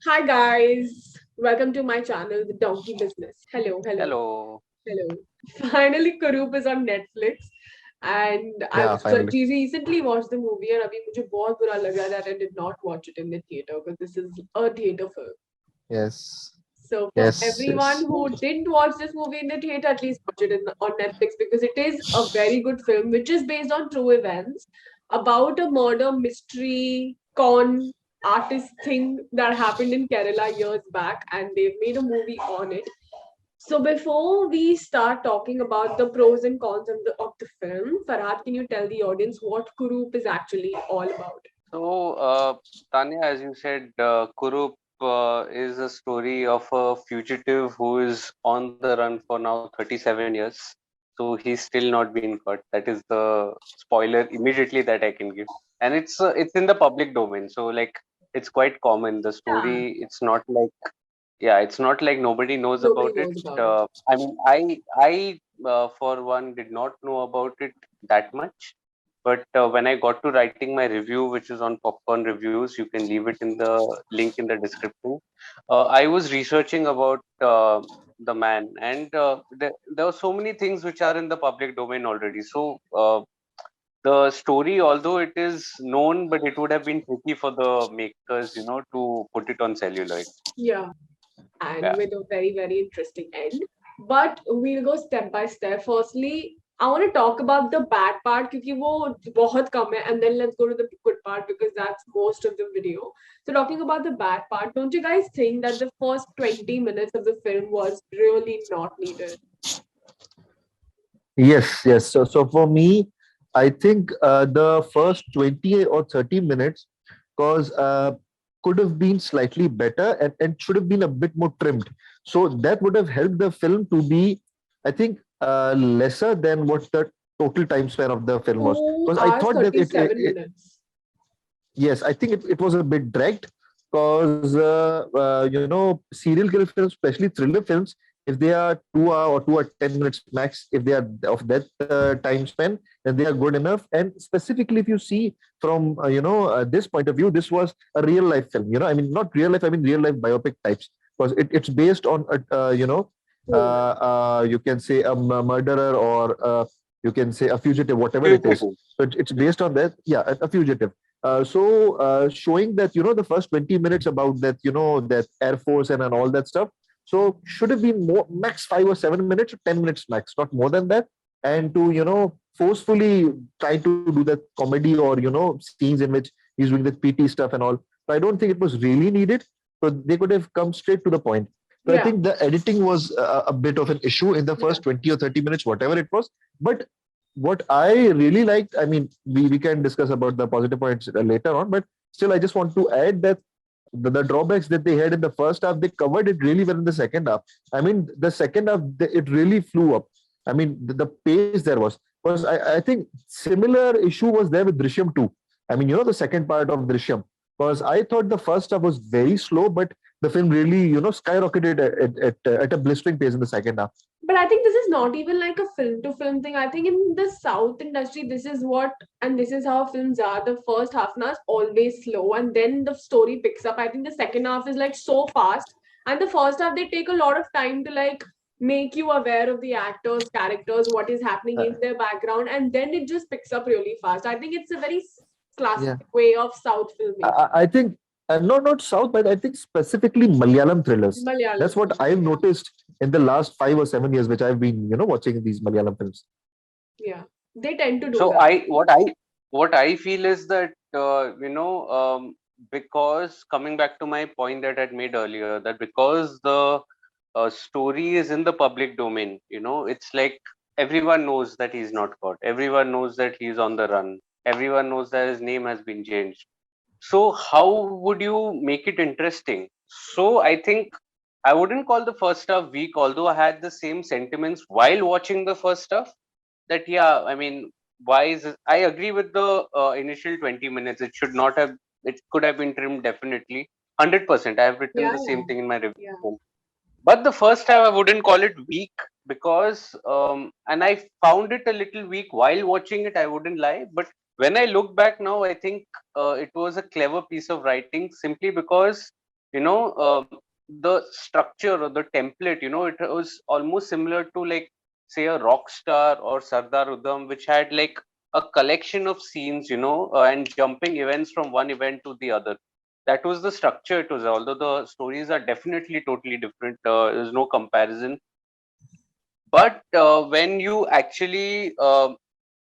Hi guys, welcome to my channel, The Donkey Business. Hello, hello, Hello. hello. Finally, Kurup is on Netflix, and Yeah, finally. recently watched the movie, and अभी मुझे बहुत बुरा लगा that I did not watch it in the theater because this is a theater film. Yes. So for Yes. everyone Yes. who didn't watch this movie in the theater, at least watch it on Netflix because it is a very good film, which is based on true events about a murder mystery con artist thing that happened in Kerala years back, and they've made a movie on it. So before we start talking about the pros and cons of the film, Farhad, can you tell the audience what Kurup is actually all about? So, Tanya, as you said, Kurup is a story of a fugitive who is on the run for now 37 years. So he's still not been caught. That is the spoiler immediately that I can give. And it's in the public domain. So like it's quite common. The Yeah, story, it's not like yeah, it's not like nobody knows nobody about it. knows about it. I mean, I for one did not know about it that much. But when I got to writing my review, which is on Popcorn Reviews, you can leave it in the link in the description. I was researching about the man, and there are so many things which are in the public domain already. So the story, although it is known, but it would have been tricky for the makers, to put it on celluloid. Yeah. And Yeah. with a very, very interesting end. But we'll go step by step. Firstly, I want to talk about the bad part because वो बहुत कम है, and then let's go to the good part because that's most of the video. So talking about the bad part, don't you guys think that the first 20 minutes of the film was really not needed? Yes. Yes. So for me, I think the first 20 or 30 minutes, cause could have been slightly better and should have been a bit more trimmed. So that would have helped the film to be, I think, lesser than what the total time span of the film was. Two Because I hours, thought that 37 minutes. yes, I think it was a bit dragged because serial killer films, especially thriller films, if they are 2 hour or 2 or 10 minutes max, if they are of that time span, then they are good enough. And specifically, if you see from this point of view, this was a real life film. I mean, not real life. I mean, real life biopic types because it's based on True life. you can say a murderer or you can say a fugitive, whatever it is. Fugitive. So it's based on that. Yeah, a fugitive. Showing that the first 20 minutes about that that Air Force and all that stuff. So should have been more max 5 or 7 minutes or 10 minutes max, not more than that. And to forcefully try to do that comedy or scenes in which he's doing the PT stuff and all. So I don't think it was really needed. So they could have come straight to the point. So I Yeah, think the editing was a bit of an issue in the yeah, first 20 or 30 minutes, whatever it was. But what I really liked, I mean, we can discuss about the positive points later on, but still, I just want to add that the drawbacks that they had in the first half, they covered it really well in the second half. I mean, the second half, it really flew up. I mean, the pace there was. Because I think similar issue was there with Drishyam too. I mean, the second part of Drishyam. Because I thought the first half was very slow, but the film really, skyrocketed at a blistering pace in the second half. but I think this is not even like a film to film thing. I think in the South industry, this is what, and this is how films are. The first half an hour is always slow, and then the story picks up. I think the second half is like so fast, and the first half they take a lot of time to like make you aware of the actors, characters, what is happening in Uh, their background, and then it just picks up really fast. I think it's a very yeah. classic way of South filmmaking. I think not South, but I think specifically Malayalam thrillers. Malayalam That's what films, I've yeah, noticed in the last 5 or 7 years, which I've been watching these Malayalam films. yeah, they tend to do So that. what I feel is that because coming back to my point that I'd made earlier, that because the story is in the public domain, it's like everyone knows that he's not caught, everyone knows that he's on the run, everyone knows that his name has been changed. So how would you make it interesting? So I think I wouldn't call the first stuff weak, although I had the same sentiments while watching the first stuff. That yeah, I mean, why is it, I agree with the initial 20 minutes. It should not have. It could have been trimmed definitely. 100%. I have written Yeah, the yeah, same thing in my yeah. review. But the first time I wouldn't call it weak because, and I found it a little weak while watching it. I wouldn't lie, but when I look back now, I think it was a clever piece of writing simply because you know, the structure or the template, it was almost similar to like say a rock star or Sardar Udham, which had like a collection of scenes, and jumping events from one event to the other. That was the structure it was, although the stories are definitely totally different. There's no comparison. But when you actually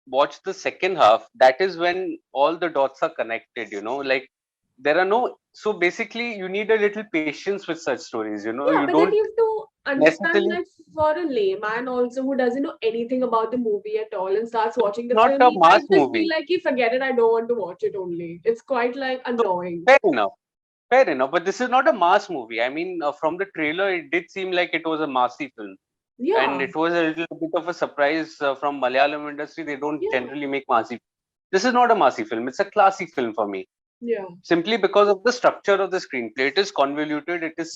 watch the second half, that is when all the dots are connected, like there are no, so basically you need a little patience with such stories, you Yeah, but then don't you have to understand necessarily, that for a layman also who doesn't know anything about the movie at all and starts watching the not film, a he mass might just be movie. like, "Hey, forget it, I don't want to watch it only." It's quite like So annoying. fair enough, fair enough. But this is not a mass movie. I mean, from the trailer, it did seem like it was a massy film. And Yeah, it was a little bit of a surprise from Malayalam industry. They don't yeah, generally make massy. This is not a massy film. It's a classic film for me. yeah. Simply because of the structure of the screenplay. It is convoluted, it is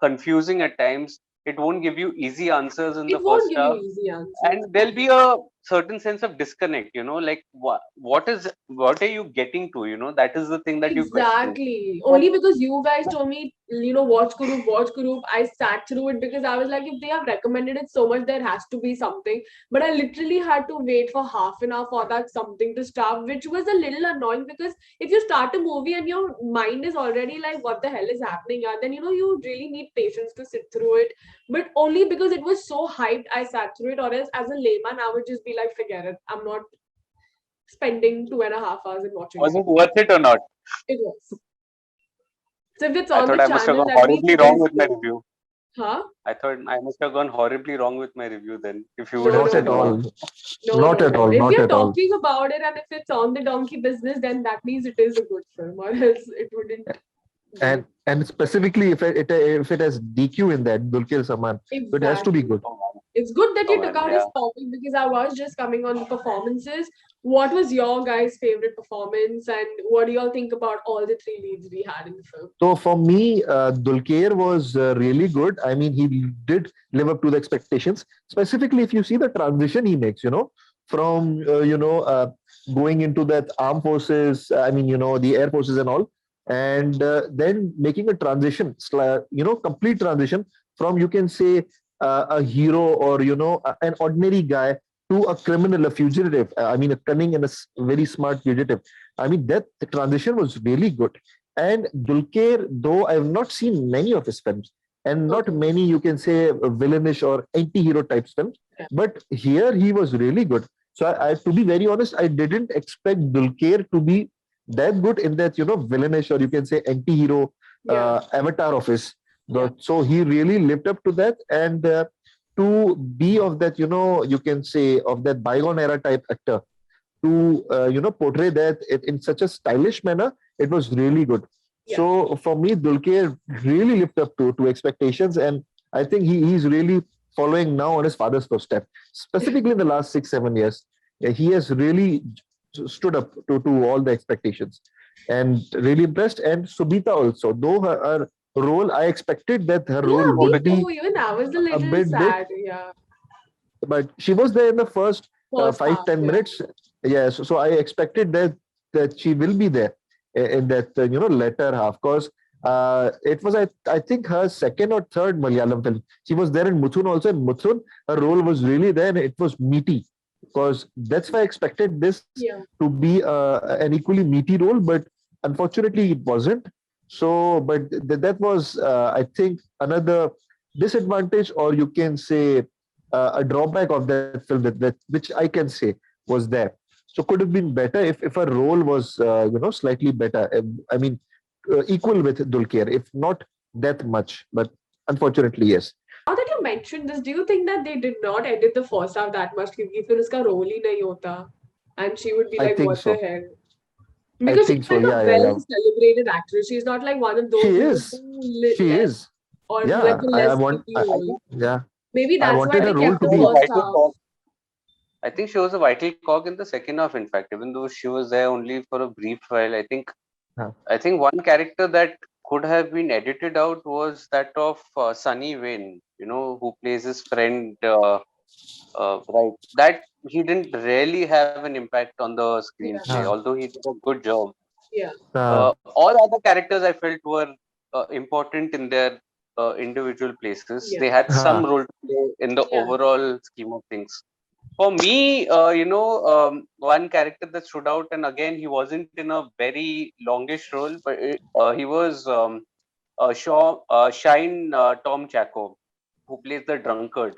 confusing at times. It won't give you easy answers in It the won't first give you half, easy answers. and there'll be a certain sense of disconnect. Like what are you getting to? That is the thing that you question. Exactly. But Only because you guys told me, watch Kurup, watch Kurup. I sat through it because I was like, if they have recommended it so much, there has to be something. But I literally had to wait for half an hour for that something to start, which was a little annoying because if you start a movie and your mind is already like, what the hell is happening? Yeah, then you really need patience to sit through it. But only because it was so hyped, I sat through it. Or else, as a layman, I would just be like, forget it. I'm not spending 2.5 hours in watching was it. it worth it or not? It was. So if it's I on thought the I must have channel, gone that means horribly it wrong is with my good. review. Huh? I thought I must have gone horribly wrong with my review then, if you would No, have Not no, at said no. no. all. No, Not no, at no. all. If Not we're at all. talking about it and if it's on the donkey business, then that means it is a good film, or else it wouldn't be. And specifically, if it has DQ in that, Dulquer Salmaan, it has to be Exactly. good. Oh man, It's good that oh you took man, out yeah. his topic because I was just coming on the performances. What was your guys' favorite performance, and what do y'all think about all the three leads we had in the film? So for me, Dulquer was really good. I mean, he did live up to the expectations. Specifically, if you see the transition he makes, from going into that armed forces. I mean, the air forces and all, and then making a transition, complete transition from, you can say, a hero, or an ordinary guy to a criminal, a fugitive. I mean, a cunning and a very smart fugitive. I mean, that the transition was really good. And Dulquer, though I have not seen many of his films, and not Okay. many, you can say, villainish or anti-hero type films, Yeah. but here he was really good. So to be very honest, I didn't expect Dulquer to be that good in that, villainish, or you can say anti-hero Yeah. avatar of his. Yeah. So he really lived up to that, and to be of that, you can say, of that bygone era type actor, to portray that in such a stylish manner, it was really good. Yeah. So for me, Dulquer really lived up to expectations, and I think he's really following now on his father's footstep. Specifically in the last 6-7 years, he has really stood up to all the expectations, and really impressed. And Subita also, though her role, I expected that her role Yeah, me would Subita, be too. Even I was a a little bit big, sad. Yeah. but she was there in the first First five half. ten Yeah. minutes. Yes, so I expected that she will be there in that latter half, because it was, I think, her second or third Malayalam film. She was there in Muthun also. In Muthun, her role was really there, and it was meaty, because that's why I expected this Yeah. to be an equally meaty role, but unfortunately it wasn't. So, but that was, I think, another disadvantage, or you can say a drawback of that film, that which I can say was there. So could have been better if her role was slightly better. I mean, equal with Dulquer, if not that much. But unfortunately, yes. Now that you mentioned this, do you think that they did not edit the first half that much? क्योंकि फिर उसका role ही नहीं होता, and she would be I like, think "What the so. hell?" I Because think she's so. like a Yeah, yeah, well yeah. celebrated actress. She's not like one of She those who would is. do She less is. or like Yeah. a I less want. creepy I role. think Yeah. Maybe I that's why wanted I her they think role kept she to the was be. a first vital half. cog. I think she was a vital cog in the second half, in fact, even though she was there only for a brief while. Huh. I think one character that could have been edited out was that of Sunny Wayne, who plays his friend. Right, that he didn't really have an impact on the screenplay, Yeah. Huh. although he did a good job. Yeah. Uh, All other characters I felt were important in their individual places. Yeah. They had some Ha. role to play in the Yeah. overall scheme of things. For me, one character that stood out, and again, he wasn't in a very longish role, but he was Shine Tom Chaco, who plays the drunkard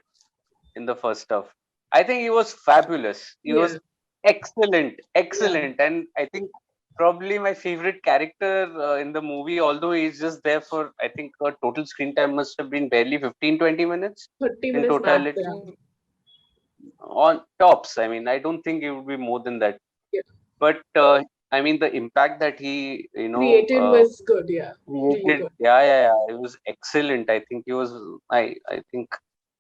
in the first stuff. I think he was fabulous. He Yeah. was excellent, Yeah. excellent, and I think probably my favorite character in the movie. Although he's just there for, I think, total screen time must have been barely 15-20 minutes 30 in minutes max. totality Yeah. on tops. I mean, I don't think it would be more than that. Yeah. But I mean, the impact that he, Created was good. Yeah. Really created, good. it was excellent. I think he was, I think,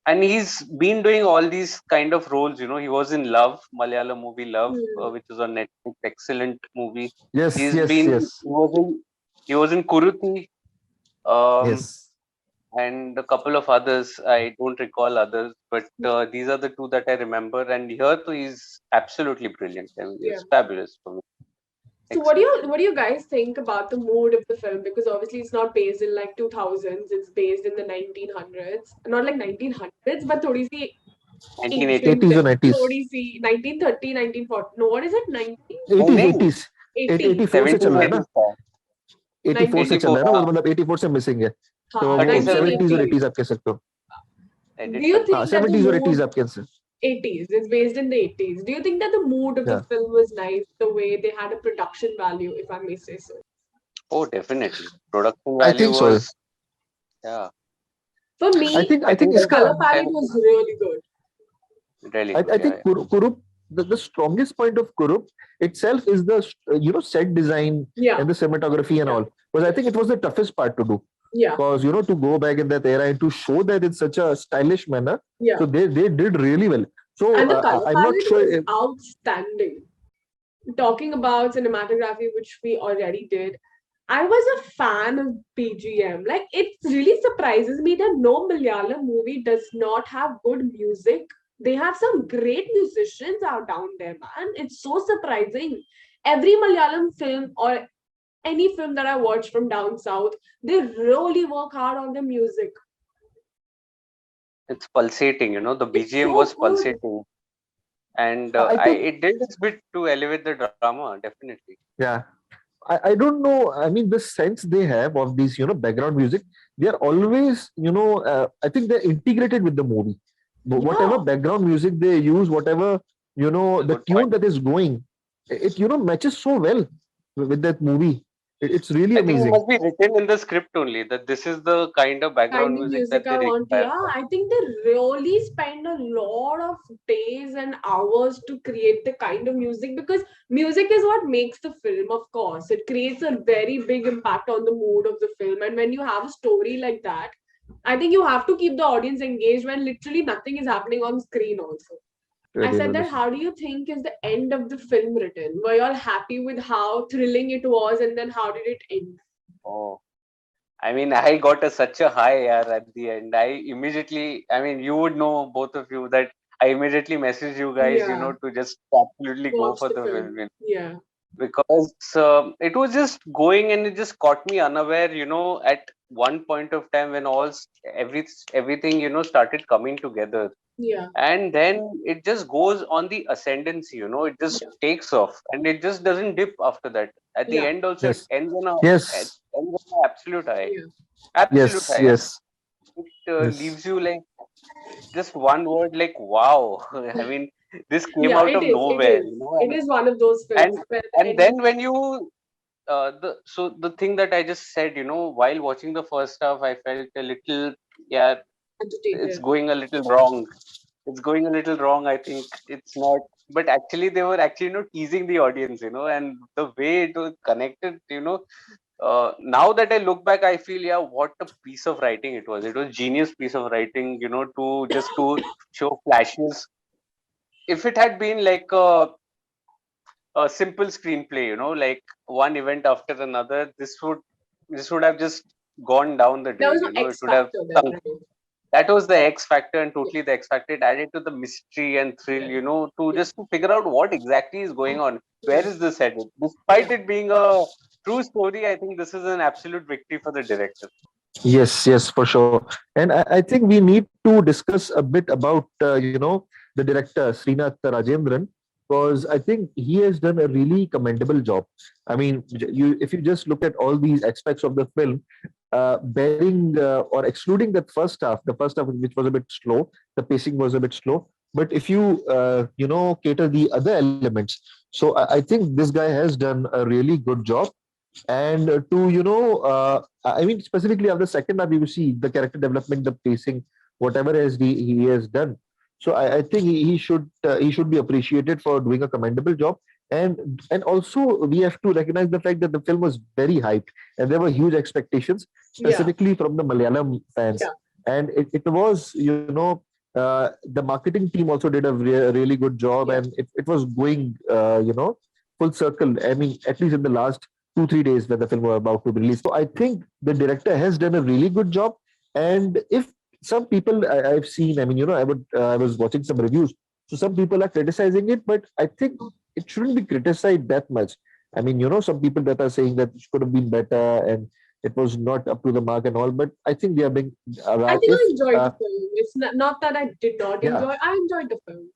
and he's been doing all these kind of roles. He was in Love, Malayalam movie Love, Hmm. which is on Netflix. Excellent movie. Yes, He's yes, been, yes, he was in Kuruti, um, yes. and a couple of others. I don't recall others, but these are the two that I remember. And here too, he's absolutely brilliant. I mean, Yeah. he's fabulous for me. So Excellent. what do you guys think about the mood of the film? Because obviously it's not based in like 2000s. It's based in the 1900s. Not like 1900s, but थोड़ी सी 1980. ancient, 80s or 90s. थोड़ी सी 1930, 1940. No, what is it? 80s, 1980. 80s. 1980, 84 से चल रहा है ना, 1780s था. 84 से चल 1980. 84. रहा है ना, वो मतलब 84 से मिसिंग है, तो हाँ, वो 37 70s और 1980. 80s आप कह सकते हो. I Do did you हाँ, think confuse. that the 70s और 80s mood आप कह सकते. 80s is based in the 80s? Do you think that the mood of the Yeah. film was nice, the way they had a production value, if I may say so? Oh, definitely. Production I value think so. was, yeah. For I me, think I I think think the इसका color palette was really good. really I good. think Yeah, Kurup, the strongest point of Kurup itself is the set design Yeah, and the cinematography and yeah, all. Because I think it was the toughest part to do. yeah, Because to go back in that era and to show that in such a stylish manner, yeah. so they did really well. So And the color I'm not palette sure was if, outstanding. Talking about cinematography, which we already did, I was a fan of BGM. Like, it really surprises me that no Malayalam movie does not have good music. They have some great musicians out down there, man. It's so surprising. Every Malayalam film or any film that I watch from down south, they really work hard on the music. it's pulsating. The It's BGM so was good. pulsating, and I think, it did its bit to elevate the drama. Definitely. yeah, I don't know. I mean, the sense they have of these, background music, they are always, I think they're integrated with the movie. Whatever Yeah. background music they use, whatever, That's a the good tune point. that is going, it, matches so well with that movie. It's really I think it amazing. must be written in the script only that this is the kind of background Kind of music that music they I want. require. Yeah, I think they really spend a lot of days and hours to create the kind of music because music is what makes the film, of course. It creates a very big impact on the mood of the film. And when you have a story like that, I think you have to keep the audience engaged when literally nothing is happening on screen, also. I Very said well that, written. how do you think is the end of the film written? Were you all happy with how thrilling it was, and then how did it end? Oh, I mean, I got such a high at the end. I mean, you would know, both of you, that I immediately messaged you guys, Yeah, to just absolutely go watch for the the film. film. Yeah, Because it was just going and it just caught me unaware, at one point of time when everything, started coming together. yeah, And then it just goes on the ascendancy, it just yeah, takes off and it just doesn't dip after that. At the yeah, end also, Yes. it Yes. ends on an absolute high. yeah. Absolute Yes. high. And Yes. it Yes. leaves you like just one word like, wow. I mean, this came Yeah, out it of is. It nowhere, is. It is one of those and films where the and end then when you the thing that I just said, while watching the first half, I felt a little, yeah, it's agitated. going a little wrong. It's going a little wrong. I think it's not, but actually they were actually, teasing the audience, and the way it was connected, now that I look back, I feel, yeah, what a piece of writing it was. It was genius piece of writing, to show flashes. If it had been like a simple screenplay, like one event after another, this would have just gone down the There was drain, no it X would have factor there, sunk. right? That was the X factor, and Yeah, totally the X factor. It added to the mystery and thrill, yeah, to yeah, just to figure out what exactly is going on. Where yeah, is this headed? yeah, Despite it being a true story, I think this is an absolute victory for the director. Yes, yes, for sure. And I think we need to discuss a bit about, the director, Srinath Rajendran, because I think he has done a really commendable job. I mean, if you just look at all these aspects of the film, bearing or excluding that the first half which was a bit slow, the pacing was a bit slow. But if you, cater the other elements, so I think this guy has done a really good job. And to I mean, specifically of the second half, you see the character development, the pacing, whatever he has done. So I think he should be appreciated for doing a commendable job. And also we have to recognize the fact that the film was very hyped and there were huge expectations, Yeah, specifically from the Malayalam fans. yeah. And it was, the marketing team also did a really good job, Yeah. and it was going, full circle. I mean, at least in the last 2 3 days when the film was about to be released. So I think the director has done a really good job. And if some people I've seen, I mean, I was watching some reviews. So some people are criticizing it, but I think it shouldn't be criticized that much. I mean, some people that are saying that it could have been better and it was not up to the mark and all. But I think they are being I think if I enjoyed the film. It's not that I did not yeah, enjoy. I enjoyed the film.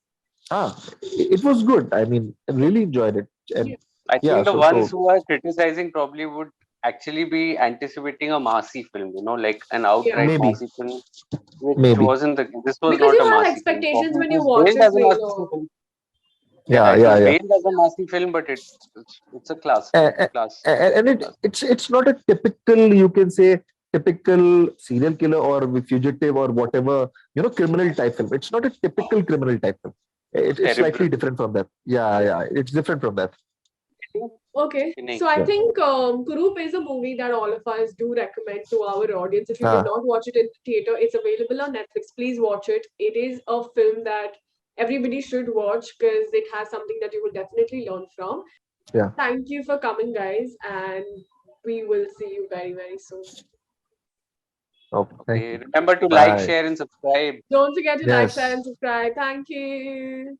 it was good. I mean, I really enjoyed it. And Yeah. I yeah, think the so ones so who are criticizing probably would actually be anticipating a massy film, like an outright Yeah. maybe, massy film, which maybe. wasn't this was Because not you a have massy film. expectations Probably when it you was watch billed a as a massy trailer. film. Yeah, Yeah, it yeah, was yeah. billed as a massy film, but it's a class film. A- Class. and Class. it's not a typical, you can say, typical serial killer or fugitive or whatever, criminal type film. It's not a typical criminal type film. It's slightly Cerebral. different from that. Yeah, Yeah. yeah, it's different from that. Okay. नहीं. So I Yeah. think Kurup is a movie that all of us do recommend to our audience. If you did Ah, not watch it in the theater, it's available on Netflix. Please watch it. It is a film that everybody should watch because it has something that you will definitely learn from. yeah. Thank you for coming, guys, and we will see you very, very soon. Okay, thank Okay. you. Remember to like, Bye. share, and subscribe. Don't forget to like, share, Yes. and subscribe. Thank you.